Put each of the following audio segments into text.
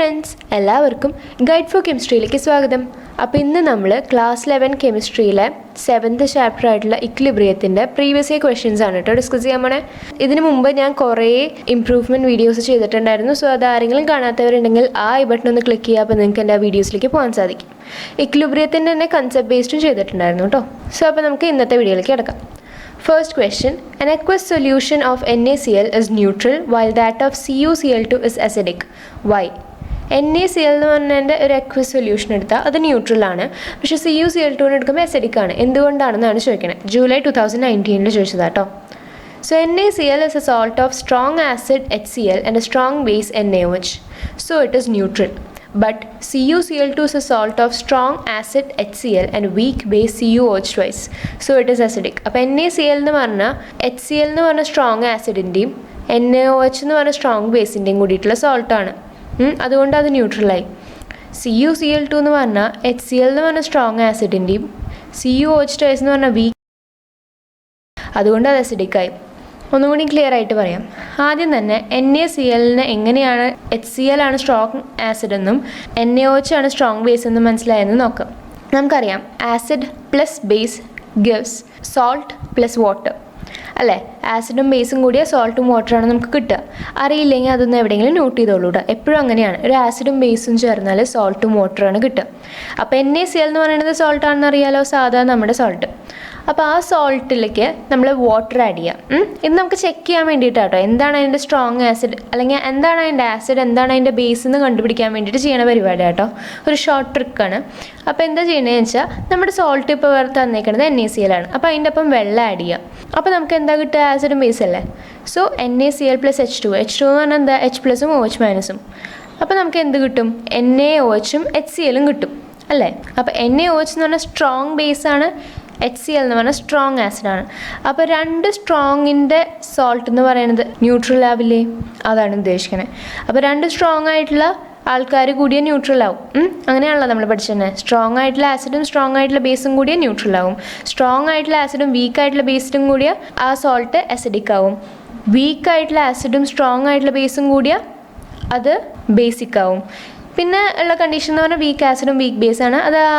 Friends, എല്ലാവർക്കും guide four കെമിസ്ട്രിയിലേക്ക് സ്വാഗതം. അപ്പോൾ ഇന്ന് നമ്മൾ ക്ലാസ് 11 കെമിസ്ട്രിയിലെ 7th ചാപ്റ്റർ ആയിട്ടുള്ള ഇക്വിലിബ്രിയത്തിൻ്റെ പ്രീവിയസ് ഇയർ ക്വസ്റ്റ്യൻസ് ആണ് കേട്ടോ ഡിസ്കസ് ചെയ്യാൻ പോണേ. ഇതിനു മുമ്പ് ഞാൻ കുറേ ഇംപ്രൂവ്മെൻറ്റ് വീഡിയോസ് ചെയ്തിട്ടുണ്ടായിരുന്നു. സോ അതാരെങ്കിലും കാണാത്തവരുണ്ടെങ്കിൽ ഐ ബട്ടൺ ഒന്ന് ക്ലിക്ക് ചെയ്യുക. അപ്പോൾ നിങ്ങൾക്ക് എൻ്റെ ആ വീഡിയോസിലേക്ക് പോകാൻ സാധിക്കും. ഇക്വിലിബ്രിയത്തിൻ്റെ തന്നെ കൺസെപ്റ്റ് ബേസ്ഡും ചെയ്തിട്ടുണ്ടായിരുന്നു കേട്ടോ. സോ അപ്പോൾ നമുക്ക് ഇന്നത്തെ വീഡിയോയിലേക്ക് കിടക്കാം. First question, an aqueous solution of NaCl is neutral while that of CuCl2 is acidic. Why? NaCl എന്ന് പറഞ്ഞതിൻ്റെ ഒരു aqueous solution എടുത്താൽ അത് ന്യൂട്രൽ ആണ്, പക്ഷേ CuCl2 എടുക്കുമ്പോൾ അസിഡിക് ആണ്. എന്തുകൊണ്ടാണെന്നാണ് ചോദിക്കുന്നത്. July 2019 ചോദിച്ചതാട്ടോ. So NaCl is a salt of strong acid HCl and a strong base NaOH. So it is neutral. But CuCl2 is a salt of strong acid HCl and weak base CuOH twice. So it is acidic. അപ്പോൾ NaCl എന്ന് പറഞ്ഞാൽ HCl എന്ന് പറഞ്ഞ strong ആസിഡിൻ്റെയും NaOH എന്ന് പറഞ്ഞ strong ബേസിൻ്റെയും കൂടിയിട്ടുള്ള സോൾട്ടാണ്. അതുകൊണ്ട് അത് ന്യൂട്രലായി. CuCl2 എന്ന് പറഞ്ഞാൽ HCl എന്ന് പറഞ്ഞ സ്ട്രോങ് ആസിഡിൻ്റെയും CuOH twice എന്ന് പറഞ്ഞാൽ വീക്ക്, അതുകൊണ്ട് അത് അസിഡിക്കായി. ഒന്നുകൂടി ക്ലിയർ ആയിട്ട് പറയാം. ആദ്യം തന്നെ NaClനെ എങ്ങനെയാണ് HCl ആണ് സ്ട്രോങ് ആസിഡ് എന്നും NaOH ആണ് സ്ട്രോങ് ബേസ് എന്നും മനസ്സിലായെന്ന് നോക്കാം. നമുക്കറിയാം acid plus base gives salt plus water അല്ലേ. ആസിഡും ബേസും കൂടിയ സോൾട്ടും വാട്ടറാണ് നമുക്ക് കിട്ടുക. അറിയില്ലെങ്കിൽ അതൊന്ന് എവിടെയെങ്കിലും നോട്ട് ചെയ്തോളൂ കേട്ടോ. എപ്പോഴും അങ്ങനെയാണ്, ഒരു ആസിഡും ബേസും ചേർന്നാൽ സോൾട്ടും വാട്ടറാണ് കിട്ടുക. അപ്പോൾ NaCl എന്ന് പറയുന്നത് സോൾട്ടാണെന്ന് അറിയാലോ, സാധാ നമ്മുടെ സോൾട്ട്. അപ്പോൾ ആ സോൾട്ടിലേക്ക് നമ്മൾ വാട്ടർ ആഡ് ചെയ്യാം. ഇത് നമുക്ക് ചെക്ക് ചെയ്യാൻ വേണ്ടിയിട്ടാട്ടോ, എന്താണ് അതിൻ്റെ സ്ട്രോങ് ആസിഡ് അല്ലെങ്കിൽ എന്താണ് അതിൻ്റെ ആസിഡ്, എന്താണ് അതിൻ്റെ ബേസ് എന്ന് കണ്ടുപിടിക്കാൻ വേണ്ടിയിട്ട് ചെയ്യണ പരിപാടി കേട്ടോ. ഒരു ഷോർട്ട് ട്രിക്കാണ്. അപ്പോൾ എന്താ ചെയ്യണതെന്ന് വെച്ചാൽ നമ്മുടെ സോൾട്ട് ഇപ്പോൾ വേറെ തന്നേക്കുന്നത് NaCl ആണ്. അപ്പോൾ അതിൻ്റെ ഒപ്പം വെള്ളം ആഡ് ചെയ്യാം. അപ്പോൾ നമുക്ക് എന്താ കിട്ടുക, ആസിഡും ബേസ് അല്ലേ. സോ NaCl + H2 എന്ന് പറഞ്ഞാൽ എന്താ, H+ഉം OH-ഉം. അപ്പോൾ നമുക്ക് എന്ത് കിട്ടും, NaOHും HClഉം കിട്ടും അല്ലേ. അപ്പോൾ NaOH എന്ന് പറഞ്ഞാൽ സ്ട്രോങ് ബേസാണ്, HCl എന്ന് പറഞ്ഞാൽ സ്ട്രോങ് ആസിഡാണ്. അപ്പോൾ രണ്ട് സ്ട്രോങ്ങിൻ്റെ സോൾട്ട് എന്ന് പറയുന്നത് ന്യൂട്രൽ ആവില്ലേ, അതാണ് ഉദ്ദേശിക്കുന്നത്. അപ്പോൾ രണ്ട് സ്ട്രോങ് ആയിട്ടുള്ള ആൾക്കാർ കൂടിയ ന്യൂട്രൽ ആവും. അങ്ങനെയാണല്ലോ നമ്മൾ പഠിച്ചത്. സ്ട്രോങ് ആയിട്ടുള്ള ആസിഡും സ്ട്രോങ് ആയിട്ടുള്ള ബേസും കൂടിയ ന്യൂട്രൽ ആവും. സ്ട്രോങ് ആയിട്ടുള്ള ആസിഡും വീക്ക് ആയിട്ടുള്ള ബേസിലും കൂടിയ ആ സോൾട്ട് അസിഡിക് ആവും. വീക്ക് ആയിട്ടുള്ള ആസിഡും സ്ട്രോങ് ആയിട്ടുള്ള ബേസും കൂടിയ അത് ബേസിക് ആവും. പിന്നെ ഉള്ള കണ്ടീഷൻ എന്ന് പറഞ്ഞാൽ വീക്ക് ആസിഡും വീക്ക് ബേസാണ്, അത് ആ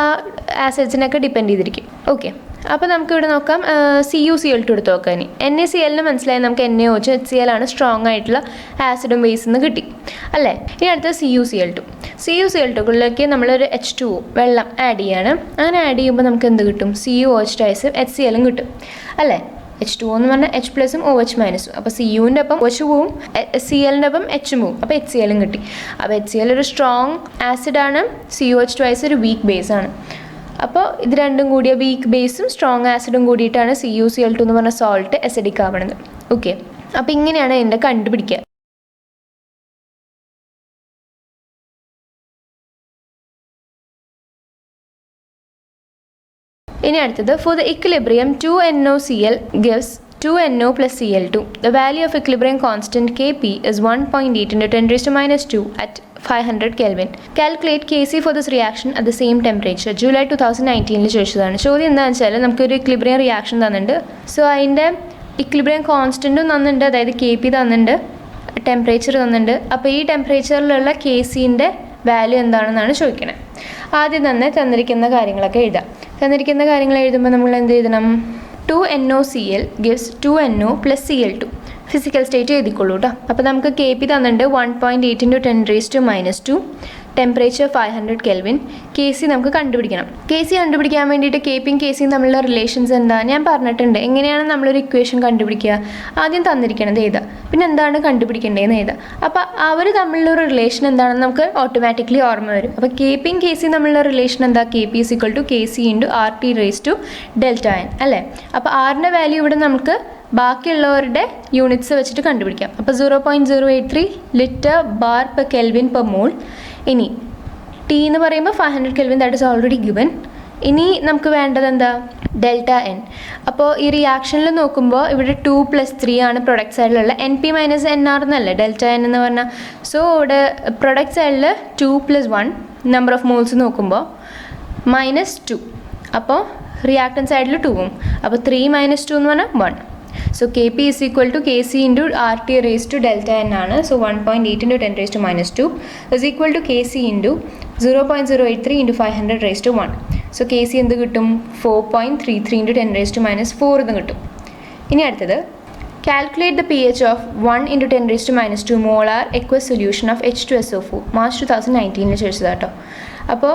ആസിഡ്സിനൊക്കെ ഡിപ്പെൻഡ് ചെയ്തിരിക്കും. ഓക്കെ, അപ്പോൾ നമുക്കിവിടെ നോക്കാം. CuCl2 എടുത്ത് നോക്കാം. ഇനി NaClന് മനസ്സിലായി നമുക്ക് NaOH HCl ആണ് സ്ട്രോങ് ആയിട്ടുള്ള ആസിഡും ബേസ് എന്ന് കിട്ടി അല്ലേ. ഇനി അടുത്ത CuCl2കളിലേക്ക് നമ്മളൊരു H2O വെള്ളം ആഡ് ചെയ്യാണ്. അങ്ങനെ ആഡ് ചെയ്യുമ്പോൾ നമുക്ക് എന്ത് കിട്ടും, CuOH twice HClഉം കിട്ടും അല്ലേ. H2O എന്ന് പറഞ്ഞാൽ H+ഉം OH-ഉം. അപ്പോൾ Cuവിൻ്റെ ഒപ്പം OH പോവും, Clൻ്റെ ഒപ്പം H പോവും, അപ്പോൾ HClഉം കിട്ടി. അപ്പോൾ HCl ഒരു സ്ട്രോങ് ആസിഡാണ്, CuOH twice ഒരു വീക്ക് ബേസാണ്. അപ്പോൾ ഇത് രണ്ടും കൂടിയ വീക്ക് ബേസും സ്ട്രോങ് ആസിഡും കൂടിയിട്ടാണ് CuCl2 എന്ന് പറഞ്ഞ സോൾട്ട് അസിഡിക് ആവണത്. ഓക്കെ, അപ്പോൾ ഇങ്ങനെയാണ് ഇതിൻ്റെ കണ്ടുപിടിക്കുക. ഇനി അടുത്തത്, for the equilibrium 2NoCl gives 2No plus Cl2. The value of equilibrium constant Kp is 1.8 × 10⁻² at 500 Kelvin. Calculate Kc for this reaction at the same temperature. July 2019 ചോദിച്ചതാണ്. ചോദ്യം എന്താണെന്ന് വെച്ചാൽ നമുക്കൊരു ഇക്വിലിബ്രിയം റിയാക്ഷൻ തന്നിട്ടുണ്ട്. സോ അതിൻ്റെ ഇക്വിലിബ്രിയം കോൺസ്റ്റൻറ്റും തന്നിട്ടുണ്ട്, അതായത് Kp തന്നിട്ടുണ്ട്, ടെമ്പറേച്ചർ തന്നിട്ടുണ്ട്. അപ്പോൾ ഈ ടെമ്പറേച്ചറിലുള്ള Kcൻ്റെ വാല്യൂ എന്താണെന്നാണ് ചോദിക്കുന്നത്. ആദ്യം തന്നെ തന്നിരിക്കുന്ന കാര്യങ്ങളൊക്കെ എഴുതാം. തന്നിരിക്കുന്ന കാര്യങ്ങൾ എഴുതുമ്പോൾ നമ്മൾ എന്ത് എഴുതണം, 2NoCl gives 2No plus Cl2. Physical state എഴുതിക്കൊള്ളൂ കേട്ടോ. അപ്പോൾ നമുക്ക് Kp തന്നിട്ടുണ്ട് 1.8 × 10⁻², ടെമ്പറേച്ചർ 500 Kelvin. Kc നമുക്ക് കണ്ടുപിടിക്കണം. Kc കണ്ടുപിടിക്കാൻ വേണ്ടിയിട്ട് Kpയും Kcയും തമ്മിലുള്ള റിലേഷൻസ് എന്താ ഞാൻ പറഞ്ഞിട്ടുണ്ട്. എങ്ങനെയാണ് നമ്മളൊരു ഇക്വേഷൻ കണ്ടുപിടിക്കുക, ആദ്യം തന്നിരിക്കണത് എഴുതുക, പിന്നെ എന്താണ് കണ്ടുപിടിക്കേണ്ടതെന്ന് എഴുതുക. അപ്പോൾ അവർ തമ്മിലുള്ള റിലേഷൻ എന്താണെന്ന് നമുക്ക് ഓട്ടോമാറ്റിക്കലി ഓർമ്മ വരും. അപ്പോൾ Kpയും Kcയും തമ്മിലുള്ള റിലേഷൻ എന്താ, Kp = Kc × RT⁻Δn അല്ലേ. അപ്പോൾ ആറിൻ്റെ വാല്യൂ ഇവിടെ നമുക്ക് ബാക്കിയുള്ളവരുടെ യൂണിറ്റ്സ് വെച്ചിട്ട് കണ്ടുപിടിക്കാം. അപ്പോൾ 0.083 L/Bar/Kelvin/mol. ഇനി T എന്ന് പറയുമ്പോൾ 500 Kelvin, that is already given. ഇനി നമുക്ക് വേണ്ടത് എന്താ, Δn. അപ്പോൾ ഈ റിയാക്ഷനിൽ നോക്കുമ്പോൾ ഇവിടെ 2 + 3 ആണ് പ്രൊഡക്റ്റ് സൈഡിലുള്ള NP - NR എന്നല്ലേ Δn എന്ന് പറഞ്ഞാൽ. സോ ഇവിടെ പ്രൊഡക്റ്റ് സൈഡിൽ 2 + 1 നമ്പർ ഓഫ് മോൾസ് നോക്കുമ്പോൾ -2. അപ്പോൾ റിയാക്ടൻ സൈഡിൽ 2ഉം, അപ്പോൾ 3 - 2 എന്ന് പറഞ്ഞാൽ 1. So K P is equal to K C into R T raise to delta N ആണ്. So 1.8 into 10 raise to -2 is equal to K C into 0.083 into 500 raise to 1. So K C എന്ത് കിട്ടും? 4.33 into 10 raise to -4 എന്ന് കിട്ടും. ഇനി അടുത്തത് calculate the pH of 1 into 10 raised to -2 molar aqueous solution of H2SO4 March 2019 ചോദിച്ചതാട്ടോ. അപ്പോൾ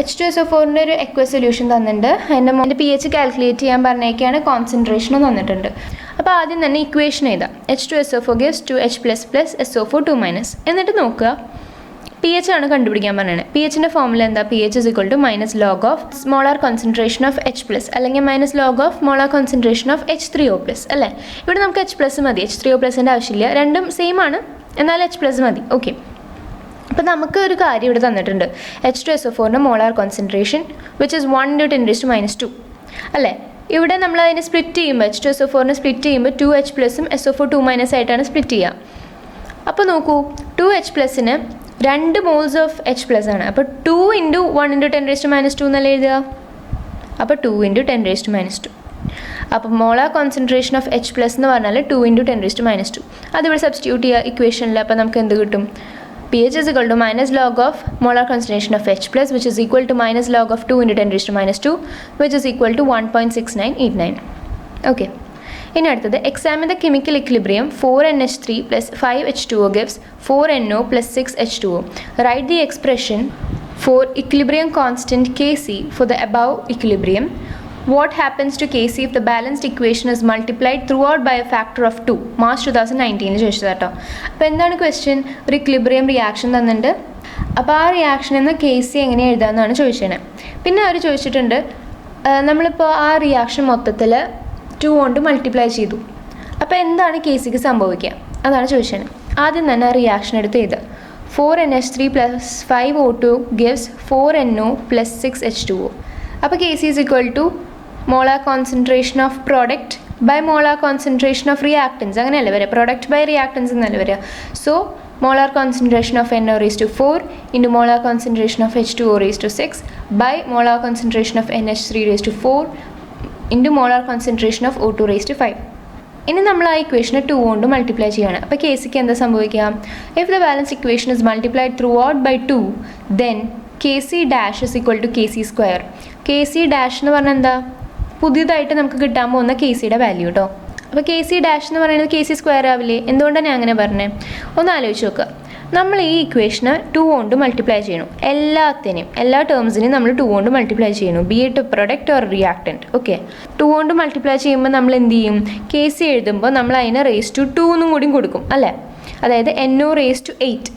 H2SO4ൻ്റെ ഒരു aqueous solution തന്നിട്ടുണ്ട്. അതിൻ്റെ പി എച്ച് കാൽക്കുലേറ്റ് ചെയ്യാൻ പറഞ്ഞേക്കാണ്, കോൺസെൻട്രേഷനും തന്നിട്ടുണ്ട്. അപ്പോൾ ആദ്യം തന്നെ ഇക്വേഷൻ എഴുതാം. H2SO4 gives 2H++ SO4 2-. എന്നിട്ട് നോക്കുക പി എച്ച് ആണ് കണ്ടുപിടിക്കാൻ പറഞ്ഞത്. പി എച്ചിൻ്റെ ഫോമുല എന്താ? P H is equal to -log of molar concentration of H+, അല്ലെങ്കിൽ -log of molar concentration of H3O+, അല്ലേ? ഇവിടെ നമുക്ക് H+ മതി, H3O+ൻ്റെ ആവശ്യമില്ല. രണ്ടും സെയിം ആണ്, എന്നാൽ H+ മതി. ഓക്കെ, അപ്പോൾ നമുക്ക് ഒരു കാര്യം ഇവിടെ തന്നിട്ടുണ്ട്. H2SO4ൻ്റെ molar concentration which is 1 into 10 raised to -2, അല്ലേ? ഇവിടെ നമ്മൾ അതിനെ സ്പ്ലിറ്റ് ചെയ്യുമ്പോൾ H2SO4നെ സ്പ്ലിറ്റ് ചെയ്യുമ്പോൾ 2H+ഉം SO4 2- ആയിട്ടാണ് സ്പ്ലിറ്റ് ചെയ്യുക. അപ്പോൾ നോക്കൂ, 2H+ന് 2 moles ഓഫ് H+ ആണ്. അപ്പോൾ 2 into 1 into 10 raised to -2 എന്നല്ലേ എഴുതുക? അപ്പോൾ 2 into 10 raised to -2. അപ്പോൾ മോളാർ കോൺസെൻട്രേഷൻ ഓഫ് H+ എന്ന് പറഞ്ഞാൽ 2 into 10 raised to -2. അതിവിടെ സബ്സ്റ്റിറ്റ്യൂട്ട് ചെയ്യുക ഇക്വേഷനിൽ. അപ്പോൾ നമുക്ക് എന്ത് കിട്ടും? P H is equal to -log of molar concentration of H+, which is equal to -log of 2 into 10 raised to -2, which is equal to 1.6989. Okay, ഇനി അടുത്തത് examine the chemical equilibrium 4NH3 plus 5H2O gives 4NO plus 6H2O. Write the expression for equilibrium constant Kc for the above equilibrium. What happens to Kc if the balanced equation is multiplied throughout by a factor of 2? March 2019 ചോദിച്ചത് കേട്ടോ. അപ്പോൾ എന്താണ് question? ഒരു equilibrium reaction തന്നിട്ടുണ്ട്. അപ്പോൾ ആ റിയാക്ഷനിൽ നിന്ന് Kc എങ്ങനെ എഴുതാമെന്നാണ് ചോദിച്ചത്. പിന്നെ അവർ ചോദിച്ചിട്ടുണ്ട് നമ്മളിപ്പോൾ ആ റിയാക്ഷൻ മൊത്തത്തിൽ 2 കൊണ്ട് മൾട്ടിപ്ലൈ ചെയ്തു, അപ്പോൾ എന്താണ് കേസിക്ക് സംഭവിക്കുക? അതാണ് ചോദിച്ചത്. ആദ്യം തന്നെ ആ റിയാക്ഷൻ എടുത്ത് എഴുതുക. 4NH3 plus 5O2 gives 4NO plus 6H2O. അപ്പോൾ Kc is equal to molar concentration of product by molar concentration of reactants, അങ്ങനെയല്ലേ വരിക? പ്രോഡക്റ്റ് ബൈ റിയാക്ടൻസ് എന്നല്ലേ വരിക? So molar concentration of NO raised to 4 into molar concentration of H2O raised to 6 by molar concentration of NH3 raised to 4 into molar concentration of O2 raised to 5. ഇനി നമ്മൾ ആ ഇക്വേഷനെ 2 കൊണ്ട് multiply ചെയ്യാണ്. അപ്പോൾ കേസിക്ക് എന്താ സംഭവിക്കുക? If the balance equation is multiplied throughout by 2 then Kc dash is equal to Kc square. Kc dash എന്ന് പറഞ്ഞാൽ എന്താ? പുതിയതായിട്ട് നമുക്ക് കിട്ടാൻ പോകുന്ന Kcയുടെ വാല്യൂ കേട്ടോ. അപ്പോൾ Kc dash എന്ന് പറയുന്നത് Kc സ്ക്വയർ ആവില്ലേ? എന്തുകൊണ്ടാണ് ഞാൻ അങ്ങനെ പറഞ്ഞത്? ഒന്ന് ആലോചിച്ച് നോക്കുക. നമ്മൾ ഈ ഇക്വേഷന് 2 കൊണ്ട് മൾട്ടിപ്ലൈ ചെയ്യണം. എല്ലാ ടേംസിനെയും നമ്മൾ 2 കൊണ്ട് മൾട്ടിപ്ലൈ ചെയ്യണം, B it product or reactant. Okay, 2 കൊണ്ട് മൾട്ടിപ്ലൈ ചെയ്യുമ്പോൾ നമ്മൾ എന്ത് ചെയ്യും? Kc എഴുതുമ്പോൾ നമ്മൾ അതിനെ റേസ് ടു 2 എന്നും കൂടി കൊടുക്കും, അല്ലേ? അതായത് NO raised to 8,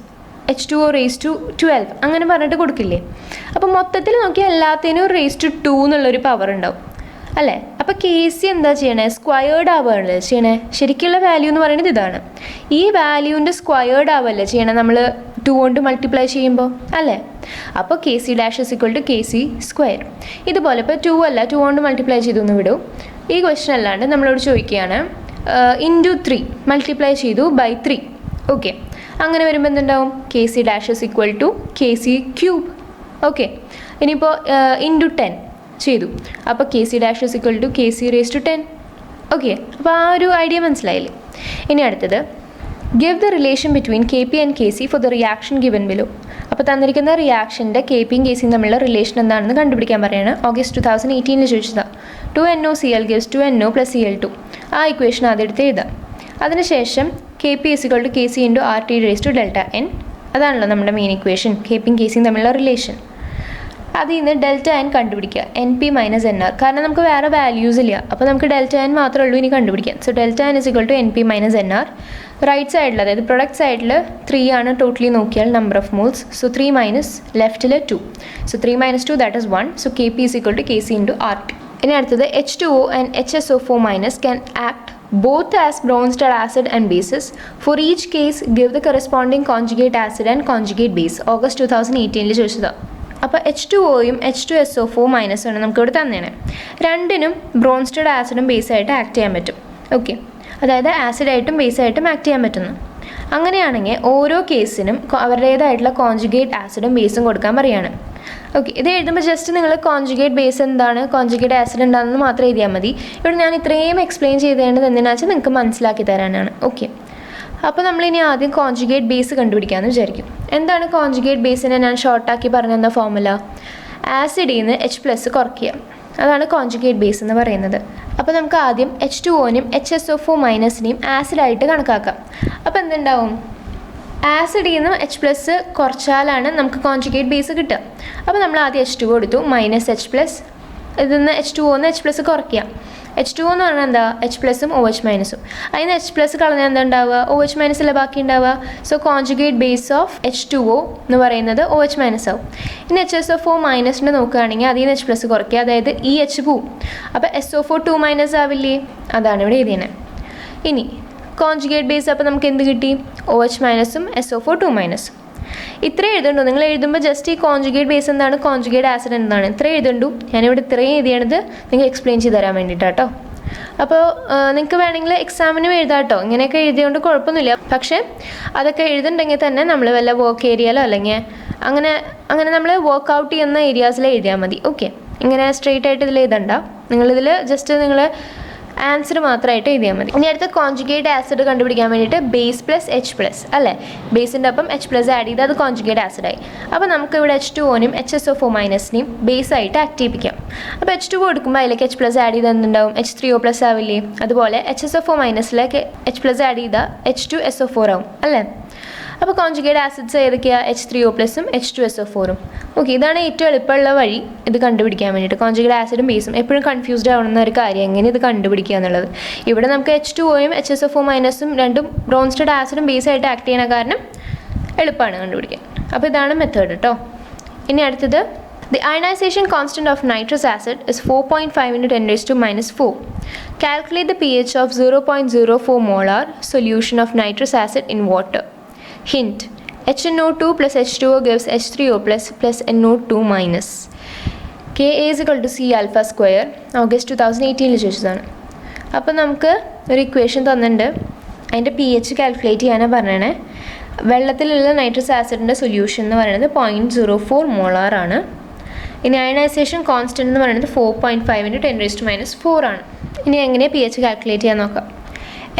H2O raised to 12 അങ്ങനെ പറഞ്ഞിട്ട് കൊടുക്കില്ലേ? അപ്പോൾ മൊത്തത്തിൽ നോക്കിയാൽ എല്ലാത്തിനും raised to 2 എന്നുള്ളൊരു പവർ ഉണ്ടാവും, അല്ലേ? അപ്പോൾ Kc എന്താ ചെയ്യണേ? സ്ക്വയേർഡ് ആവുകയാണല്ലേ ചെയ്യണേ? ശരിക്കുള്ള വാല്യൂ എന്ന് പറയുന്നത് ഇതാണ്. ഈ വാല്യൂവിൻ്റെ സ്ക്വയേർഡ് ആവുമല്ലേ ചെയ്യണേ നമ്മൾ 2 കൊണ്ട് മൾട്ടിപ്ലൈ ചെയ്യുമ്പോൾ, അല്ലേ? അപ്പോൾ Kc dash is equal to Kc square. ഇതുപോലെ ഇപ്പോൾ 2 അല്ല, 2 കൊണ്ട് മൾട്ടിപ്ലൈ ചെയ്തു എന്ന് വിടും. ഈ ക്വസ്റ്റൻ അല്ലാണ്ട് നമ്മളോട് ചോദിക്കുകയാണ് ഇൻറ്റു 3 മൾട്ടിപ്ലൈ ചെയ്തു ബൈ 3. ഓക്കെ, അങ്ങനെ വരുമ്പോൾ എന്തുണ്ടാവും? Kc dash is equal to Kc cube. Okay, ഇനിയിപ്പോൾ ഇൻറ്റു 10 ചെയ്തു, അപ്പോൾ Kc dash is equal to Kc raised to 10. Okay, അപ്പോൾ ആ ഒരു ഐഡിയ മനസ്സിലായില്ലേ? ഇനി അടുത്തത് give the relation between Kp and Kc for the reaction given below. അപ്പോൾ തന്നിരിക്കുന്ന റിയാക്ഷൻ്റെ Kpയും Kcയും തമ്മിലുള്ള റിലേഷൻ എന്താണെന്ന് കണ്ടുപിടിക്കാൻ പറയുകയാണ്. ഓഗസ്റ്റ് 2018 ചോദിച്ചതാണ്. 2NOCl gives 2NO plus Cl2. ആ ഇക്വേഷൻ ആദ്യം എടുത്ത് എഴുതാം. അതിനുശേഷം Kp is equal to Kc into RT raised to delta n. അതാണല്ലോ നമ്മുടെ മെയിൻ ഇക്വേഷൻ, Kpയും Kcയും തമ്മിലുള്ള റിലേഷൻ. അതിൽ നിന്ന് ഡെൽറ്റ എൻ കണ്ടുപിടിക്കുക, NP - NR. കാരണം നമുക്ക് വേറെ വാല്യൂസ് ഇല്ല, അപ്പോൾ നമുക്ക് ഡെൽറ്റ എൻ മാത്രമേ ഉള്ളൂ ഇനി കണ്ടുപിടിക്കാൻ. So delta N is equal to NP - NR. Right സൈഡിൽ, അതായത് പ്രൊഡക്റ്റ് സൈഡിൽ 3 ആണ് ടോട്ടലി നോക്കിയാൽ number of moles. So 3 minus ലെഫ്റ്റിൽ 2. So 3 - 2 that is 1. So Kp is equal to Kc into RT. ഇനി അടുത്തത് H2O and HSO4- can act both as bronzed acid and bases. For each case, give the corresponding conjugate acid and conjugate base. August 2018 ചോദിച്ചതാണ്. അപ്പോൾ H2Oയും H2SO4- ആണ് നമുക്കിവിടെ തന്നേനെ. രണ്ടിനും Bronsted ആസിഡും ബേസായിട്ട് act ചെയ്യാൻ പറ്റും. ഓക്കെ, അതായത് ആസിഡായിട്ടും ബേസായിട്ടും ആക്ട് ചെയ്യാൻ പറ്റുന്നു. അങ്ങനെയാണെങ്കിൽ ഓരോ കേസിനും അവരുടേതായിട്ടുള്ള കോൺജുഗേറ്റ് ആസിഡും ബേസും കൊടുക്കാൻ പറയുകയാണ്. ഓക്കെ, ഇത് എഴുതുമ്പോൾ ജസ്റ്റ് നിങ്ങൾ കോൺജുഗേറ്റ് ബേസ് എന്താണ്, കോൺജുഗേറ്റ് ആസിഡ് എന്താണെന്ന് മാത്രം എഴുതിയാൽ മതി. ഇവിടെ ഞാൻ ഇത്രയും എക്സ്പ്ലെയിൻ ചെയ്തേണ്ടത് എന്തിനാണെന്ന് വെച്ചാൽ നിങ്ങൾക്ക് മനസ്സിലാക്കി തരാനാണ്. ഓക്കെ, അപ്പോൾ നമ്മളിനി ആദ്യം കോൺജുഗേറ്റ് ബേസ് കണ്ടുപിടിക്കാമെന്ന് വിചാരിക്കും. എന്താണ് കോൺജുഗേറ്റ് ബേസിനെ ഞാൻ ഷോർട്ടാക്കി പറഞ്ഞെന്ന ഫോർമുല? ആസിഡിൽ നിന്ന് H+ കുറയ്ക്കുക, അതാണ് കോൺജുഗേറ്റ് ബേസ് എന്ന് പറയുന്നത്. അപ്പോൾ നമുക്ക് ആദ്യം H2Oനെയും HSO4- ആസിഡായിട്ട് കണക്കാക്കാം. അപ്പോൾ എന്തുണ്ടാവും? ആസിഡിൽ നിന്ന് H+ കുറച്ചാലാണ് നമുക്ക് കോൺജുഗേറ്റ് ബേസ് കിട്ടുക. അപ്പോൾ നമ്മൾ ആദ്യം H2O എടുത്തു, -H+, ഇതിൽ നിന്ന് H2Oന്ന് H+ കുറയ്ക്കുക. H2O എന്ന് പറഞ്ഞാൽ എന്താ? H+ഉം OH-ഉം. അതിന് H+ കളഞ്ഞാൽ എന്താ ഉണ്ടാവുക? OH- അല്ലേ ബാക്കി ഉണ്ടാവുക. So conjugate base of H2O എന്ന് പറയുന്നത് OH- ആവും. ഇനി HSO4- നോക്കുകയാണെങ്കിൽ അതിൽ നിന്ന് H+ കുറയ്ക്കുക, അതായത് ഈ H പോവും. അപ്പോൾ SO4 2- ആവില്ലേ? അതാണ് ഇവിടെ എഴുതിയത്. ഇനി കോൺജുഗേറ്റ് ബേസ് അപ്പോൾ നമുക്ക് എന്ത് കിട്ടി? OH- SO4 2-. ഇത്രയും എഴുതണ്ടു. നിങ്ങൾ എഴുതുമ്പോൾ ജസ്റ്റ് ഈ കോൺജുഗേറ്റ് ബേസ് എന്താണ്, കോൺജുഗേറ്റ് ആസിഡ് എന്താണ്, ഇത്രയും എഴുതണ്ടു. ഞാനിവിടെ ഇത്രയും എഴുതിയാണത് നിങ്ങൾ എക്സ്പ്ലെയിൻ ചെയ്ത് തരാൻ വേണ്ടിയിട്ടാട്ടോ. അപ്പോൾ നിങ്ങൾക്ക് വേണമെങ്കിൽ എക്സാമിനും എഴുതാം കേട്ടോ. ഇങ്ങനെയൊക്കെ എഴുതിയതുകൊണ്ട് കുഴപ്പമൊന്നുമില്ല. പക്ഷേ അതൊക്കെ എഴുതുന്നുണ്ടെങ്കിൽ തന്നെ നമ്മൾ വല്ല വർക്ക് ഏരിയയിലോ അല്ലെങ്കിൽ അങ്ങനെ നമ്മൾ വർക്ക് ഔട്ട് ചെയ്യുന്ന ഏരിയാസിൽ എഴുതിയാൽ മതി. ഓക്കെ, ഇങ്ങനെ സ്ട്രെയിറ്റ് ആയിട്ട് ഇതിൽ എഴുതണ്ട. നിങ്ങളിതിൽ ജസ്റ്റ് നിങ്ങൾ ആൻസർ മാത്രമായിട്ട് എഴുതിയാൽ മതി. ഇനി അടുത്ത കോൺജുഗേറ്റ് ആസിഡ് കണ്ടുപിടിക്കാൻ വേണ്ടിയിട്ട് ബേസ് +H+, അല്ലേ? ബേസിൻ്റെ ഒപ്പം H+ ആഡ് ചെയ്ത് അത് കോൺജുഗേറ്റ് ആസിഡായി. അപ്പോൾ നമുക്ക് ഇവിടെ H2Oനെയും HSO4- ബേസായിട്ട് ആക്റ്റീവിപ്പിക്കാം. അപ്പോൾ H2O എടുക്കുമ്പോൾ അതിലേക്ക് H+ ആഡ് ചെയ്ത് എന്തുണ്ടാവും? H3O+ ആവില്ലേ? അതുപോലെ HSO4- H+ ആഡ് ചെയ്താൽ H2SO4 ആവും, അല്ലേ? അപ്പോൾ കോൺജുഗേറ്റ് ആസിഡ്സ് ഏതൊക്കെയാണ്? H3O+ഉം H2SO4ഉം. ഓക്കെ, ഇതാണ് ഏറ്റവും എളുപ്പമുള്ള വഴി ഇത് കണ്ടുപിടിക്കാൻ വേണ്ടിയിട്ട്. കോൺജുഗേറ്റ് ആസിഡും ബേസും എപ്പോഴും കൺഫ്യൂസ്ഡ് ആവുന്ന ഒരു കാര്യം, എങ്ങനെ ഇത് കണ്ടുപിടിക്കുക എന്നുള്ളത്. ഇവിടെ നമുക്ക് H2Oയും HSO4- രണ്ടും ബ്രോൺസ്റ്റഡ് ആസിഡും ബേസായിട്ട് ആക്ട് ചെയ്യുന്ന കാരണം എളുപ്പമാണ് കണ്ടുപിടിക്കാൻ. അപ്പോൾ ഇതാണ് മെത്തേഡ് കേട്ടോ. ഇനി അടുത്തത്, the ionization constant of nitrous acid is 4.5 × 10⁻⁴. Calculate the pH of 0.04 molar solution of nitrous acid in water. Hint: HNO2 + H2O gives H3O+ + NO2-. Ka = C∝². August 2018 ചോദിച്ചതാണ്. അപ്പോൾ നമുക്ക് ഒരു ഇക്വേഷൻ തന്നിട്ടുണ്ട്, അതിൻ്റെ pH കാൽക്കുലേറ്റ് ചെയ്യാനാണ് പറഞ്ഞത്. വെള്ളത്തിലുള്ള നൈട്രസ് ആസിഡിൻ്റെ solution എന്ന് പറയുന്നത് 0.04 മോളാർ ആണ്. ഇനി അയണൈസേഷൻ കോൺസ്റ്റൻറ്റ് എന്ന് പറയുന്നത് 4.5 × 10⁻⁴ ആണ്. ഇനി എങ്ങനെ pH കാൽക്കുലേറ്റ് ചെയ്യാൻ നോക്കാം.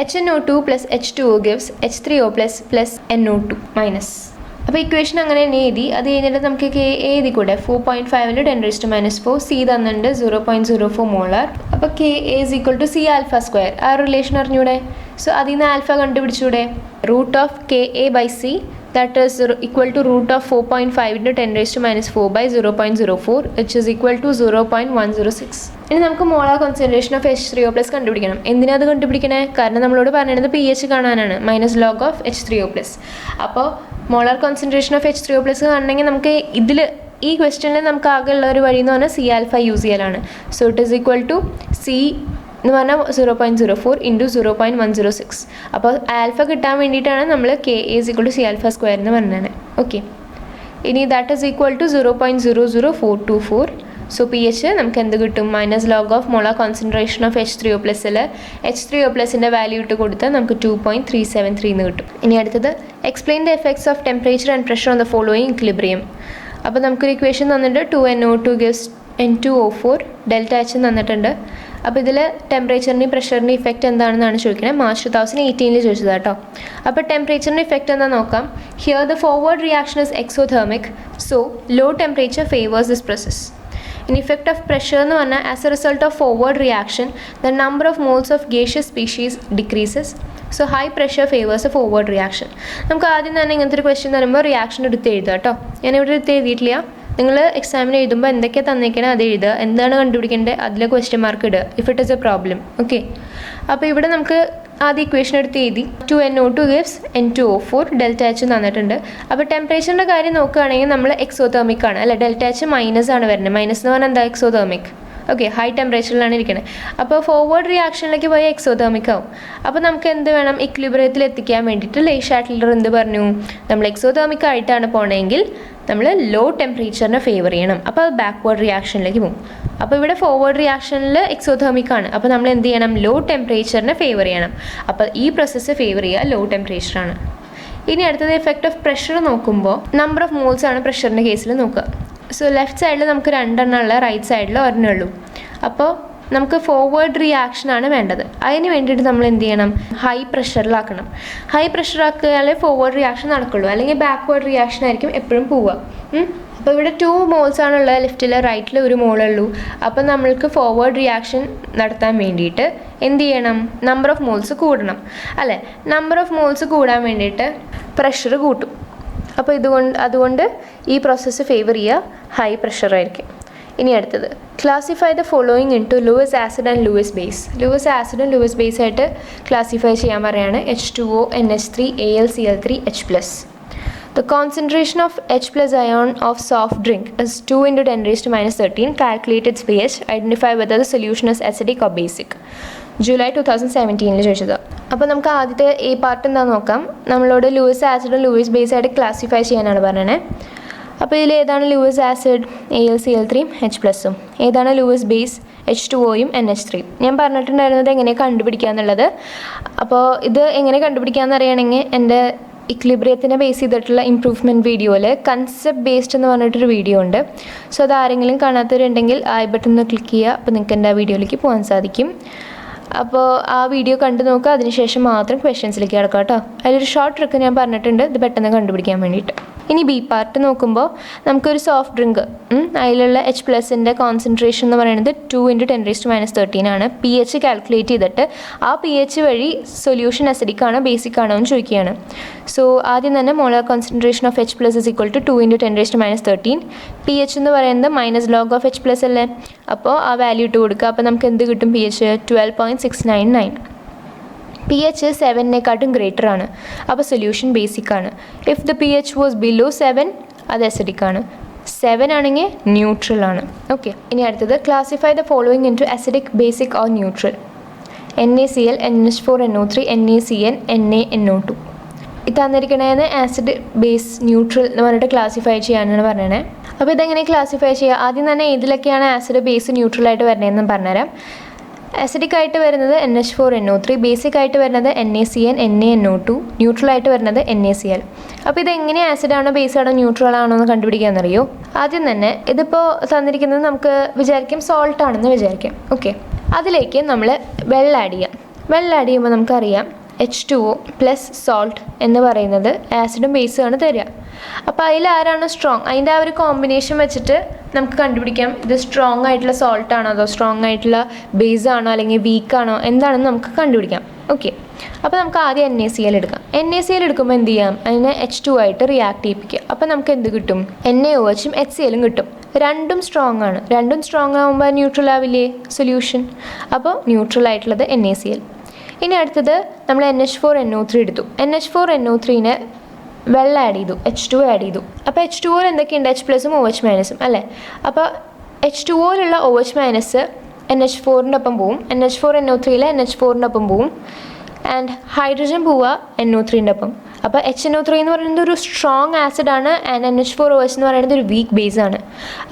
HNO2 + H2O gives H3O+ + NO2-. അപ്പോൾ ഇക്വേഷൻ അങ്ങനെ തന്നെ എഴുതി. അത് കഴിഞ്ഞിട്ട് നമുക്ക് Ka എഴുതി കൂടെ 4.5 × 10⁻⁴. C തന്നിട്ടുണ്ട് 0.04 മോളാർ. അപ്പോൾ Ka = C∝². ആ റിലേഷൻ അറിഞ്ഞൂടെ? സോ അതിൽ നിന്ന് alpha കണ്ടുപിടിച്ചൂടെ? √Ka/C that is equal to √4.5 × 10⁻⁴ / 0.04 which is equal to 0.106. ഇനി നമുക്ക് മോളാർ കോൺസെൻട്രേഷൻ ഓഫ് H3O+ കണ്ടുപിടിക്കണം. എന്തിനാ അത് കണ്ടുപിടിക്കണേ? കാരണം നമ്മളോട് പറയുന്നത് pH കാണാനാണ്, -log of H3O+. അപ്പോൾ മോളാർ കോൺസെൻട്രേഷൻ ഓഫ് H3O+ കാണണമെങ്കിൽ നമുക്ക് ഈ ക്വസ്റ്റ്യനിൽ നമുക്ക് ആകെ ഉള്ള ഒരു വഴി എന്ന് പറഞ്ഞാൽ C∝ യൂസ് ചെയ്യലാണ്. So it is equal to C എന്ന് പറഞ്ഞാൽ 0.04 × 0.106. അപ്പോൾ ആൽഫ കിട്ടാൻ വേണ്ടിയിട്ടാണ് നമ്മൾ Ka = C∝² എന്ന് പറഞ്ഞത്. ഓക്കെ, ഇനി that is equal to 0.00424. So pH നമുക്ക് എന്ത് കിട്ടും? -log of molar concentration of H3O+ൽ H3O+ൻ്റെ വാല്യൂ ഇട്ട് കൊടുത്താൽ നമുക്ക് 2.373 എന്ന് കിട്ടും. ഇനി അടുത്തത്, explain the effects of temperature and pressure on the following equilibrium. അപ്പോൾ നമുക്കൊരു ഇക്വേഷൻ തന്നിട്ടുണ്ട്, 2NO2 gives N2O4 ΔH തന്നിട്ടുണ്ട്. അപ്പോൾ ഇതിൽ ടെമ്പറേച്ചറിൻ്റെയും പ്രഷറിൻ്റെയും ഇഫക്റ്റ് എന്താണെന്നാണ് ചോദിക്കുന്നത്. മാർച്ച് 2018 ചോദിച്ചത് കേട്ടോ. അപ്പോൾ ടെമ്പറേച്ചറിൻ്റെ ഇഫക്റ്റ് എന്താ നോക്കാം. Here the forward reaction is exothermic, so low temperature favours this process. ഇനി ഇഫക്റ്റ് ഓഫ് പ്രഷർ എന്ന് പറഞ്ഞാൽ as a result of forward reaction the number of moles of gaseous species decreases, so high pressure favours a forward reaction. നമുക്ക് ആദ്യം തന്നെ ഇങ്ങനത്തെ ഒരു question തരുമ്പോൾ reaction എടുത്ത് എഴുതുക കേട്ടോ. ഞാനിവിടെ എടുത്ത് എഴുതിയിട്ടില്ല. നിങ്ങൾ എക്സാമിന് എഴുതുമ്പോൾ എന്തൊക്കെയാണ് തന്നേക്കണേ അത് എഴുതുക, എന്താണ് കണ്ടുപിടിക്കേണ്ടത് അതിലെ ക്വസ്റ്റ്യൻ മാർക്ക് ഇടുക if it is A problem. Okay, അപ്പോൾ ഇവിടെ നമുക്ക് ആദ്യം ഇക്വേഷൻ എടുത്ത് എഴുതി. 2NO2 gives N2O4 ΔH തന്നിട്ടുണ്ട്. അപ്പോൾ ടെമ്പറേച്ചറിൻ്റെ കാര്യം നോക്കുകയാണെങ്കിൽ നമ്മൾ എക്സോതെർമിക് ആണ് അല്ലേ, ΔH മൈനസ് ആണ് വരുന്നത്. മൈനസ് എന്ന് പറഞ്ഞാൽ എന്താ? എക്സോതെർമിക്. ഓക്കെ, ഹൈ ടെമ്പറേച്ചറിലാണ് ഇരിക്കുന്നത്. അപ്പോൾ ഫോർവേഡ് റിയാക്ഷനിലേക്ക് പോയി എക്സോതെർമിക് ആവും. അപ്പോൾ നമുക്ക് എന്ത് വേണം? ഇക്വിലിബ്രിയത്തിൽ എത്തിക്കാൻ വേണ്ടിയിട്ട് ഷാറ്റ്ലർ എന്ത് പറഞ്ഞു? നമ്മൾ എക്സോതെർമിക് ആയിട്ടാണ് പോകണമെങ്കിൽ നമ്മൾ ലോ ടെമ്പറേച്ചറിനെ ഫേവർ ചെയ്യണം. അപ്പോൾ അത് ബാക്ക്വേർഡ് റിയാക്ഷനിലേക്ക് പോകും. അപ്പോൾ ഇവിടെ ഫോർവേഡ് റിയാക്ഷനിൽ എക്സോതെർമിക് ആണ്. അപ്പോൾ നമ്മൾ എന്ത് ചെയ്യണം? ലോ ടെമ്പറേച്ചറിനെ ഫേവർ ചെയ്യണം. അപ്പോൾ ഈ പ്രോസസ്സ് ഫേവർ ചെയ്യുക ലോ ടെമ്പറേച്ചറാണ്. ഇനി അടുത്തത് എഫക്റ്റ് ഓഫ് പ്രഷർ നോക്കുമ്പോൾ നമ്പർ ഓഫ് മോൾസ് ആണ് പ്രഷറിൻ്റെ കേസിൽ നോക്കുക. സോ ലെഫ്റ്റ് സൈഡിൽ നമുക്ക് 2 ഉള്ള, റൈറ്റ് സൈഡിൽ 1 ഉള്ളൂ. അപ്പോൾ നമുക്ക് ഫോർവേഡ് റിയാക്ഷനാണ് വേണ്ടത്. അതിന് വേണ്ടിയിട്ട് നമ്മൾ എന്ത് ചെയ്യണം? ഹൈ പ്രഷറിലാക്കണം. ഹൈ പ്രഷറാക്കിയാലേ ഫോർവേഡ് റിയാക്ഷൻ നടക്കുള്ളൂ, അല്ലെങ്കിൽ ബാക്ക്വേർഡ് റിയാക്ഷൻ ആയിരിക്കും എപ്പോഴും പോവുക. അപ്പോൾ ഇവിടെ 2 moles ആണുള്ളത്, ലെഫ്റ്റിൽ റൈറ്റിൽ 1 mole ഉള്ളൂ. അപ്പോൾ നമ്മൾക്ക് ഫോർവേഡ് റിയാക്ഷൻ നടത്താൻ വേണ്ടിയിട്ട് എന്ത് ചെയ്യണം? നമ്പർ ഓഫ് മോൾസ് കൂടണം അല്ലേ? നമ്പർ ഓഫ് മോൾസ് കൂടാൻ വേണ്ടിയിട്ട് പ്രഷർ കൂട്ടും. അപ്പോൾ അതുകൊണ്ട് ഈ പ്രോസസ്സ് ഫേവർ ചെയ്യുക ഹൈ പ്രഷറായിരിക്കും. ഇനി അടുത്തത്, classify the following into Lewis acid and Lewis base. Lewis ആസിഡും ലൂയിസ് ബേസ് ആയിട്ട് ക്ലാസിഫൈ ചെയ്യാൻ പറയുകയാണ്. H2O, NH3, AlCl3, H+. The concentration of H+ ion of soft drink is 2 × 10⁻13. Calculate its pH. Identify whether the solution is acidic or basic. July 2017 ചോദിച്ചത്. അപ്പോൾ നമുക്ക് ആദ്യത്തെ ഈ part എന്താണെന്ന് നോക്കാം. നമ്മളോട് ലൂയിസ് ആസിഡും ലൂയിസ് ബേസ് ആയിട്ട് ക്ലാസിഫൈ ചെയ്യാനാണ് പറഞ്ഞത്. അപ്പോൾ ഇതിൽ ഏതാണ് ലൂയിസ് ആസിഡ്? AlCl3ഉം H+ഉം. ഏതാണ് ലൂയിസ് ബേസ്? H2Oയും NH3. ഞാൻ പറഞ്ഞിട്ടുണ്ടായിരുന്നത് എങ്ങനെ കണ്ടുപിടിക്കുക എന്നുള്ളത്. അപ്പോൾ ഇത് എങ്ങനെ കണ്ടുപിടിക്കാമെന്ന് അറിയണമെങ്കിൽ എൻ്റെ ഇക്ലിബ്രിയത്തിനെ ബേസ് ചെയ്തിട്ടുള്ള ഇംപ്രൂവ്മെൻറ്റ് വീഡിയോയിൽ കൺസെപ്റ്റ് ബേസ്ഡ് എന്ന് പറഞ്ഞിട്ടൊരു വീഡിയോ ഉണ്ട്. സോ അത് ആരെങ്കിലും കാണാത്തവരുണ്ടെങ്കിൽ ഐ ബട്ടൺ ഒന്ന് ക്ലിക്ക് ചെയ്യുക. അപ്പോൾ നിങ്ങൾക്ക് എൻ്റെ ആ വീഡിയോയിലേക്ക് പോകാൻ സാധിക്കും. അപ്പോൾ ആ വീഡിയോ കണ്ടു നോക്കുക, അതിനുശേഷം മാത്രം ക്വസ്റ്റ്യൻസിലേക്ക് കിടക്കാം കേട്ടോ. അതിലൊരു ഷോർട്ട് ട്രിക്ക് ഞാൻ പറഞ്ഞിട്ടുണ്ട്, ഇത് പെട്ടെന്ന് കണ്ടുപിടിക്കാൻ വേണ്ടിയിട്ട്. ഇനി ബി പാർട്ട് നോക്കുമ്പോൾ നമുക്കൊരു സോഫ്റ്റ് ഡ്രിങ്ക്, അതിലുള്ള H+ൻ്റെ കോൺസെൻട്രേഷൻ എന്ന് പറയുന്നത് 2 × 10⁻13 ആണ്. pH കാൽക്കുലേറ്റ് ചെയ്തിട്ട് ആ pH വഴി സൊല്യൂഷൻ അസിഡിക് ആണോ ബേസിക് ആണോ എന്ന് ചോദിക്കുകയാണ്. സോ ആദ്യം തന്നെ molar concentration of H+ = 2 × 10⁻13. pH എന്ന് പറയുന്നത് -log of H+ അല്ലേ? അപ്പോൾ ആ വാല്യൂ ഇട്ട് കൊടുക്കുക. അപ്പോൾ നമുക്ക് എന്ത് കിട്ടും? pH 12.699. pH 7-നേക്കാട്ടും ഗ്രേറ്റർ ആണ്, അപ്പോൾ സൊല്യൂഷൻ ബേസിക് ആണ്. If the pH was below 7 അത് അസിഡിക് ആണ്. 7 ആണെങ്കിൽ ന്യൂട്രൽ ആണ്. ഓക്കെ, ഇനി അടുത്തത്, classify the following into acidic, basic or neutral. NaCl, NH4NO3, NaCN, NaNO2. ഇത് തന്നിരിക്കണേന്ന് ആസിഡ്, ബേസ്, ന്യൂട്രൽ എന്ന് പറഞ്ഞിട്ട് ക്ലാസിഫൈ ചെയ്യാനാണ് പറഞ്ഞത്. അപ്പോൾ ഇതെങ്ങനെ ക്ലാസിഫൈ ചെയ്യുക? ആദ്യം തന്നെ ഇതിലൊക്കെയാണ് ആസിഡ്, ബേസ്, ന്യൂട്രൽ ആയിട്ട് വരണതെന്ന് പറഞ്ഞുതരാം. അസിഡിക് ആയിട്ട് വരുന്നത് NH4NO3, ബേസിക് ആയിട്ട് വരുന്നത് NaCN, NaNO2, ന്യൂട്രൽ ആയിട്ട് വരുന്നത് NaCl. അപ്പോൾ ഇതെങ്ങനെ ആസിഡാണോ ബേസ് ആണോ ന്യൂട്രൽ ആണോ എന്ന് കണ്ടുപിടിക്കാമെന്നറിയോ? ആദ്യം തന്നെ ഇതിപ്പോൾ തന്നിരിക്കുന്നത് നമുക്ക് വിചാരിക്കും സോൾട്ട് ആണെന്ന് വിചാരിക്കാം. ഓക്കെ, അതിലേക്ക് നമ്മൾ വെള്ളം ആഡ് ചെയ്യാം. വെള്ളം ആഡ് ചെയ്യുമ്പോൾ നമുക്കറിയാം H2O + സോൾട്ട് എന്ന് പറയുന്നത് ആസിഡും ബേസുമാണ് തരിക. അപ്പോൾ അതിൽ ആരാണോ സ്ട്രോങ്, അതിൻ്റെ ആ ഒരു കോമ്പിനേഷൻ വെച്ചിട്ട് നമുക്ക് കണ്ടുപിടിക്കാം ഇത് സ്ട്രോങ് ആയിട്ടുള്ള സോൾട്ട് ആണോ അതോ സ്ട്രോങ് ആയിട്ടുള്ള ബേസ് ആണോ അല്ലെങ്കിൽ വീക്ക് ആണോ എന്താണെന്ന് നമുക്ക് കണ്ടുപിടിക്കാം. ഓക്കെ, അപ്പോൾ നമുക്ക് ആദ്യം NaCl എടുക്കാം. NaCl എടുക്കുമ്പോൾ എന്ത് ചെയ്യാം? അതിനെ H2 ആയിട്ട് റിയാക്ട് ചെയ്യിപ്പിക്കുക. അപ്പോൾ നമുക്ക് എന്ത് കിട്ടും? NaOHും HClഉം കിട്ടും. രണ്ടും സ്ട്രോങ് ആണ്. രണ്ടും സ്ട്രോങ് ആകുമ്പോൾ ന്യൂട്രൽ ആവില്ലേ സൊല്യൂഷൻ? അപ്പോൾ ന്യൂട്രൽ ആയിട്ടുള്ളത് NaCl. ഇനി അടുത്തത് നമ്മൾ NH4NO3 എടുത്തു. NH4NO3നെ വെള്ളം ആഡ് ചെയ്തു, H2 ആഡ് ചെയ്തു. അപ്പോൾ H2Oയിൽ എന്തൊക്കെയുണ്ട്? H+ഉം OH- അല്ലേ? അപ്പോൾ H2Oയിലുള്ള OH- NH4ൻ്റെ ഒപ്പം പോവും, NH4NO3യിലെ NH4ൻ്റെ ഒപ്പം പോവും, ആൻഡ് ഹൈഡ്രജൻ പോവുക NO3ൻ്റെ ഒപ്പം. അപ്പോൾ HNO3 എന്ന് പറയുന്നത് ഒരു സ്ട്രോങ് ആസിഡാണ്, ആൻഡ് NH4OH എന്ന് പറയുന്നത് ഒരു വീക്ക് ബേസ് ആണ്.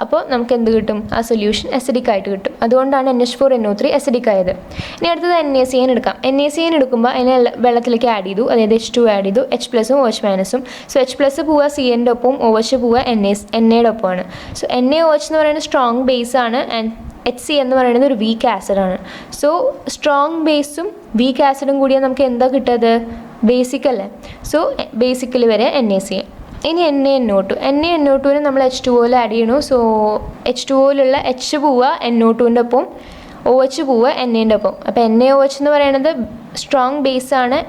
അപ്പോൾ നമുക്ക് എന്ത് കിട്ടും? ആ സൊല്യൂഷൻ അസിഡിക് ആയിട്ട് കിട്ടും. അതുകൊണ്ടാണ് NH4NO3 അസിഡിക് ആയത്. ഇനി അടുത്തത് NaCN എടുക്കാം. NaCN എടുക്കുമ്പോൾ അതിനെ വെള്ളത്തിലേക്ക് ആഡ് ചെയ്തു, അതായത് H2 ആഡ് ചെയ്തു, H+ഉം OH-ഉം. സോ H+ പോവുക CNൻ്റെ ഒപ്പം, OH പോവുക Naയുടെ ഒപ്പമാണ്. സോ NaOH എന്ന് പറയുന്നത് സ്ട്രോങ് ബേസ് ആണ്, ആൻഡ് HC എന്ന് പറയുന്നത് ഒരു വീക്ക് ആസിഡാണ്. സോ സ്ട്രോങ് ബേസും വീക്ക് ആസിഡും കൂടിയാൽ നമുക്ക് എന്താ കിട്ടുന്നത്? ബേസിക് അല്ലേ? സോ ബേസിക്കലി വരെ NaCN. ഇനി NaNO2നെ നമ്മൾ H2Oയിൽ ആഡ് ചെയ്യണു. സോ H2Oയിലുള്ള H പോവുക NO2ൻ്റെ ഒപ്പം, OH പോവുക Naൻ്റെ ഒപ്പം. അപ്പോൾ NaOH എന്ന് പറയുന്നത് സ്ട്രോങ് ബേസ് ആണ്,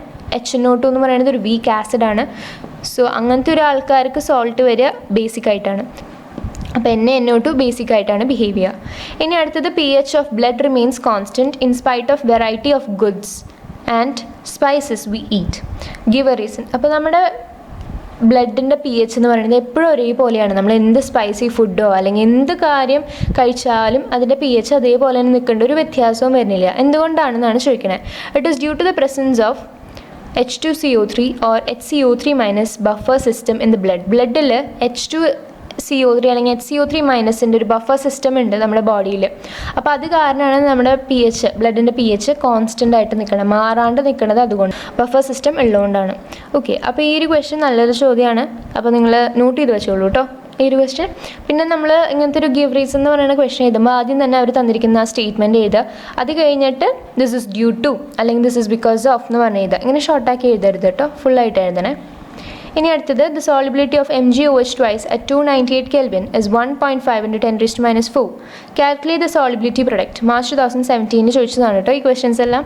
HNO2 എന്ന് പറയുന്നത് ഒരു വീക്ക് ആസിഡാണ്. സോ അങ്ങനത്തെ ഒരു ആൾക്കാർക്ക് സോൾട്ട് വരിക ബേസിക് ആയിട്ടാണ്. അപ്പോൾ NaNO2 ബേസിക് ആയിട്ടാണ് ബിഹേവ് ചെയ്യുക. ഇനി അടുത്തത് pH of blood remains constant in spite of variety of goods and spices V eat. Give A reason. അപ്പോൾ നമ്മുടെ ബ്ലഡിൻ്റെ pH എന്ന് പറയുന്നത് എപ്പോഴും ഒരേപോലെയാണ്. നമ്മൾ എന്ത് സ്പൈസി ഫുഡോ അല്ലെങ്കിൽ എന്ത് കാര്യം കഴിച്ചാലും അതിൻ്റെ pH അതേപോലെ തന്നെ നിൽക്കേണ്ട, ഒരു വ്യത്യാസവും വരുന്നില്ല. എന്തുകൊണ്ടാണെന്നാണ് ചോദിക്കുന്നത്. It is due to the presence of H2CO3 or HCO3- buffer system in the blood. ബ്ലഡിൽ H2CO3 അല്ലെങ്കിൽ HCO3- ഒരു ബഫർ സിസ്റ്റം ഉണ്ട് നമ്മുടെ ബോഡിയിൽ. അപ്പോൾ അത് കാരണമാണ് നമ്മുടെ ബ്ലഡിൻ്റെ pH കോൺസ്റ്റൻ്റ് ആയിട്ട് നിൽക്കണം, മാറാണ്ട് നിൽക്കുന്നത്. അതുകൊണ്ട് ബഫർ സിസ്റ്റം ഉള്ളതുകൊണ്ടാണ്. ഓക്കെ, അപ്പോൾ ഈ ഒരു ക്വസ്റ്റ്യൻ നല്ലൊരു ചോദ്യമാണ്. അപ്പോൾ നിങ്ങൾ നോട്ട് ചെയ്ത് വെച്ചോളൂ കേട്ടോ. ഈ ഒരു ക്വസ്റ്റ്യൻ. പിന്നെ നമ്മൾ ഇങ്ങനത്തെ ഒരു ഗിവ് റീസൺ എന്ന് പറയുന്ന ക്വസ്റ്റ്യൻ എഴുതുമ്പോൾ ആദ്യം തന്നെ അവർ തന്നിരിക്കുന്ന ആ സ്റ്റേറ്റ്മെൻറ്റ് എഴുതുക. അത് കഴിഞ്ഞിട്ട് ദിസ് ഇസ് ഡ്യൂ ടു അല്ലെങ്കിൽ ദിസ് ഇസ് ബിക്കോസ് ഓഫ് എന്ന് പറഞ്ഞ് എഴുതുക. ഇങ്ങനെ ഷോർട്ടാക്കി എഴുതരുത് കേട്ടോ, ഫുള്ളായിട്ട് എഴുതണേ. ഇനി അടുത്തത് the solubility of MgOH twice at 298 Kelvin is 1.5 × 10⁻⁴. Calculate the solubility product. March 2017 ചോദിച്ചതാണ് കേട്ടോ ഈ ക്വസ്റ്റ്യൻസ് എല്ലാം.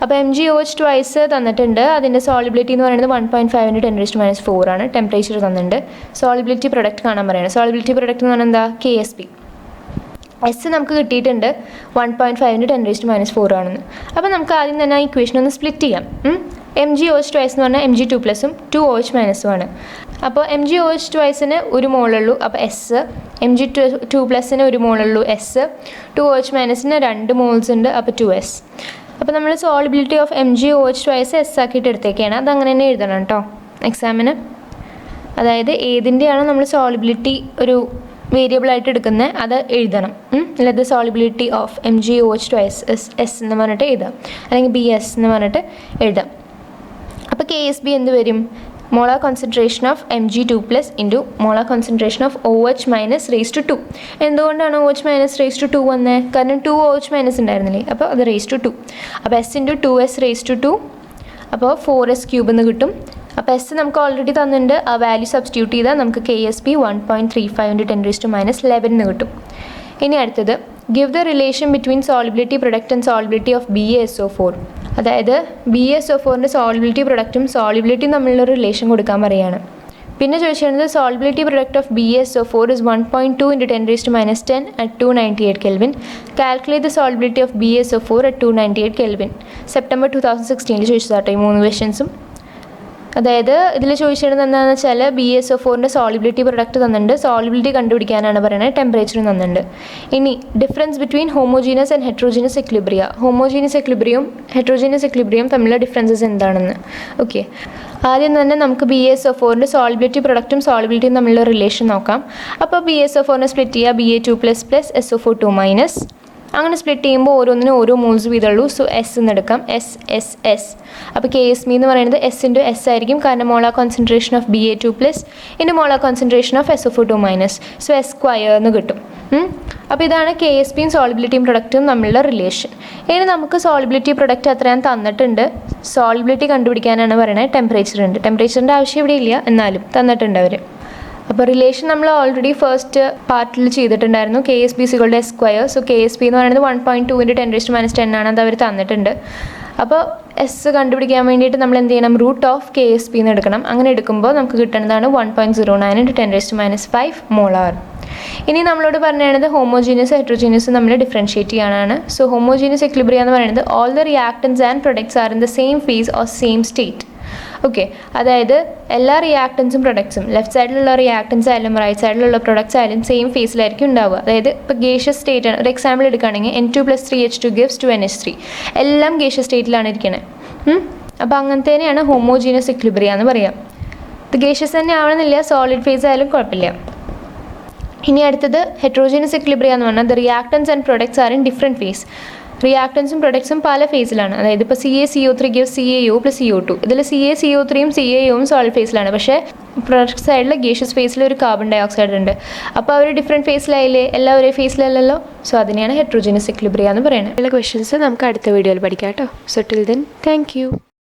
അപ്പോൾ MgOH twice തന്നിട്ടുണ്ട്. അതിൻ്റെ സോളിബിലിറ്റി എന്ന് പറയുന്നത് 1.5 × 10⁻⁴ ആണ്. ടെമ്പറേച്ചർ തന്നിട്ടുണ്ട്. സോളിബിലിറ്റി പ്രൊഡക്റ്റ് കാണാൻ പറയുന്നത്. സോളിബിലിറ്റി പ്രൊഡക്റ്റ് എന്ന് പറഞ്ഞാൽ എന്താ? KSP. എസ് നമുക്ക് കിട്ടിയിട്ടുണ്ട് 1.5 × 10⁻⁴ ആണെന്ന്. അപ്പോൾ നമുക്ക് ആദ്യം തന്നെ ആ ഇക്വേഷൻ ഒന്ന് സ്പ്ലിറ്റ് ചെയ്യാം. MgOH twice എന്ന് പറഞ്ഞാൽ Mg2+ഉം 2OH- ആണ്. അപ്പോൾ MgOH twiceന് ഒരു മോളുള്ളൂ, അപ്പോൾ എസ്. Mg2+ന് ഒരു മോളുള്ളൂ, എസ്. 2OH- 2 മോൾസ് ഉണ്ട്, അപ്പോൾ 2s. അപ്പോൾ നമ്മൾ solubility of MgOH twice S ആക്കിയിട്ട് എടുത്തേക്കാണ്. അത് അങ്ങനെ തന്നെ എഴുതണം കേട്ടോ എക്സാമിന്. അതായത് ഏതിൻ്റെയാണോ നമ്മൾ സോളിബിലിറ്റി ഒരു വേരിയബിൾ ആയിട്ട് എടുക്കുന്നത് അത് എഴുതണം. അല്ലാതെ solubility of MgOH twice S എന്ന് പറഞ്ഞിട്ട് എഴുതാം, അല്ലെങ്കിൽ BS എന്ന് പറഞ്ഞിട്ട് എഴുതാം. അപ്പോൾ KSB എന്ത് വരും? Molar concentration of Mg2+ into molar concentration of OH- 2. എന്തുകൊണ്ടാണ് OH- 2 വന്നത്? കാരണം 2 OH- ഉണ്ടായിരുന്നില്ലേ, അപ്പോൾ അത് ⁻²2. അപ്പോൾ S × 2s ⁻²2, അപ്പോൾ 4s³ എന്ന് കിട്ടും. അപ്പോൾ എസ് നമുക്ക് ഓൾറെഡി തന്നിട്ടുണ്ട്. ആ വാല്യൂ സബ്സ്റ്റിറ്റ്യൂട്ട് ചെയ്താൽ നമുക്ക് KSB 1.35 × 10⁻11 എന്ന് കിട്ടും. ഇനി അടുത്തത് give the relation between solubility product and solubility of BaSO4. അതായത് BaSO4ൻ്റെ സോളിബിലിറ്റി പ്രൊഡക്റ്റും സോളിബിലിറ്റിയും തമ്മിലുള്ള റിലേഷൻ കൊടുക്കാൻ പറയുകയാണ്. പിന്നെ ചോദിച്ചിരുന്നത് solubility product of BaSO4 is 1.2 × 10⁻10 at 298 Kelvin. Calculate the solubility of BaSO4 at 298 Kelvin. September 2016 ചോദിച്ചതാട്ടോ ഈ 3 ക്വസ്റ്റ്യൻസും. അതായത് ഇതിൽ ചോദിച്ചിരുന്നത് എന്താണെന്ന് വെച്ചാൽ BaSO4ൻ്റെ സോളിബിലിറ്റി പ്രൊഡക്റ്റ് തന്നിട്ടുണ്ട്, സോളിബിലിറ്റി കണ്ടുപിടിക്കാനാണ് പറയുന്നത്, ടെമ്പറേച്ചറും തന്നിട്ടുണ്ട്. ഇനി difference between homogeneous and heterogeneous equilibria. Homogeneous എക്വിലിബ്രിയവും ഹെട്രോജീനസ് എക്വിലിബ്രിയവും തമ്മിലുള്ള ഡിഫറൻസസ് എന്താണെന്ന്. ഓക്കെ, ആദ്യം തന്നെ നമുക്ക് BaSO4ൻ്റെ സോളിബിലിറ്റി പ്രൊഡക്റ്റും സോളിബിലിറ്റിയും തമ്മിലുള്ള റിലേഷൻ നോക്കാം. അപ്പോൾ BaSO4നെ സ്പ്ലിറ്റ് ചെയ്യുക, Ba2++ SO4 2-. അങ്ങനെ സ്പ്ലിറ്റ് ചെയ്യുമ്പോൾ ഓരോന്നിനും ഓരോ മോൾസ് വീതമുള്ളൂ. സോ എസ് എന്ന് എടുക്കാം, S. അപ്പോൾ KSB എന്ന് പറയുന്നത് S × S ആയിരിക്കും, കാരണം molar concentration of Ba2+ into molar concentration of SO4 2-. So S² എന്ന് കിട്ടും. അപ്പോൾ ഇതാണ് KSBയും സോളിബിലിറ്റിയും പ്രൊഡക്റ്റും തമ്മിലുള്ള റിലേഷൻ. ഇനി നമുക്ക് സോളിബിലിറ്റി പ്രൊഡക്റ്റ് എത്രയാണ് തന്നിട്ടുണ്ട്, സോളിബിലിറ്റി കണ്ടുപിടിക്കാനാണ് പറയുന്നത്. ടെമ്പറേച്ചറിൻ്റെ ആവശ്യം ഇവിടെ ഇല്ല, എന്നാലും തന്നിട്ടുണ്ട് അവർ. അപ്പോൾ റിലേഷൻ നമ്മൾ ഓൾറെഡി ഫസ്റ്റ് പാർട്ടിൽ ചെയ്തിട്ടുണ്ടായിരുന്നു. KSB = S². സോ KSB എന്ന് പറയുന്നത് 1.2 × 10⁻10 ആണ്, അത് അവർ തന്നിട്ടുണ്ട്. അപ്പോൾ എസ് കണ്ടുപിടിക്കാൻ വേണ്ടിയിട്ട് നമ്മൾ എന്ത് ചെയ്യണം? √KSB എന്ന് എടുക്കണം. അങ്ങനെ എടുക്കുമ്പോൾ നമുക്ക് കിട്ടുന്നതാണ് 1.09 × 10⁻5 മോളാർ. ഇനി നമ്മളോട് പറഞ്ഞത് ഹോമോജീനിയസ് ഹെട്രോജീനിയസ് നമ്മൾ ഡിഫറൻഷിയേറ്റ് ചെയ്യാനാണ്. സോ ഹോമോജീനിയസ് എക്വിലിബ്രിയ എന്ന് പറയുന്നത് all the reactants and products are in the same phase or same state. Okay, അതായത് എല്ലാ റിയാക്ടൻസും പ്രൊഡക്ട്സും ലെഫ്റ്റ് സൈഡിലുള്ള റിയാക്ടൻസ് ആയാലും റൈറ്റ് സൈഡിലുള്ള പ്രൊഡക്ട്സ് ആയാലും സെയിം ഫേസിലായിരിക്കും ഉണ്ടാവുക. അതായത് ഇപ്പോൾ ഗേഷ്യസ് സ്റ്റേറ്റ് ആണ്. ഒരു എക്സാമ്പിൾ എടുക്കുകയാണെങ്കിൽ N2+3H2 gives 2NH3. എല്ലാം ഗേഷ്യസ് സ്റ്റേറ്റിലാണ് ഇരിക്കുന്നത്. അപ്പോൾ അങ്ങനത്തെ തന്നെയാണ് ഹോമോജീനിയസ് എക്വിലിബ്രിയ എന്ന് പറയാം. ഇത് ഗേഷ്യസ് തന്നെ ആവണമെന്നില്ല, സോളിഡ് ഫേസ് ആയാലും കുഴപ്പമില്ല. ഇനി അടുത്തത് ഹെട്രോജീനിയസ് എക്വിലിബ്രിയ എന്ന് പറഞ്ഞാൽ the reactants and products are in different phase. റിയാക്ടൻസും പ്രൊഡക്ട്സും പല ഫേസിലാണ്. അതായത് ഇപ്പോൾ CaCO3 gives CaO + CO2. ഇതിൽ CaCO3യും CaOയും സോളിഡ് ഫേസിലാണ്. പക്ഷേ പ്രൊഡക്റ്റ് സൈഡിൽ ഗേഷ്യസ് ഫേസിൽ ഒരു CO2 ഉണ്ട്. അപ്പോൾ അവർ ഡിഫറെൻറ്റ് ഫേസിലായില്ലേ, എല്ലാം ഒരേ ഫേസിലല്ലല്ലോ. സോ അതിനെയാണ് ഹെട്രോജീനിയസ് എക്വിലിബ്രിയ എന്ന് പറയുന്നത്. ഉള്ള ക്വസ്റ്റ്യൻസ് നമുക്ക് അടുത്ത വീഡിയോയിൽ പഠിക്കാം കേട്ടോ. So till then, thank you.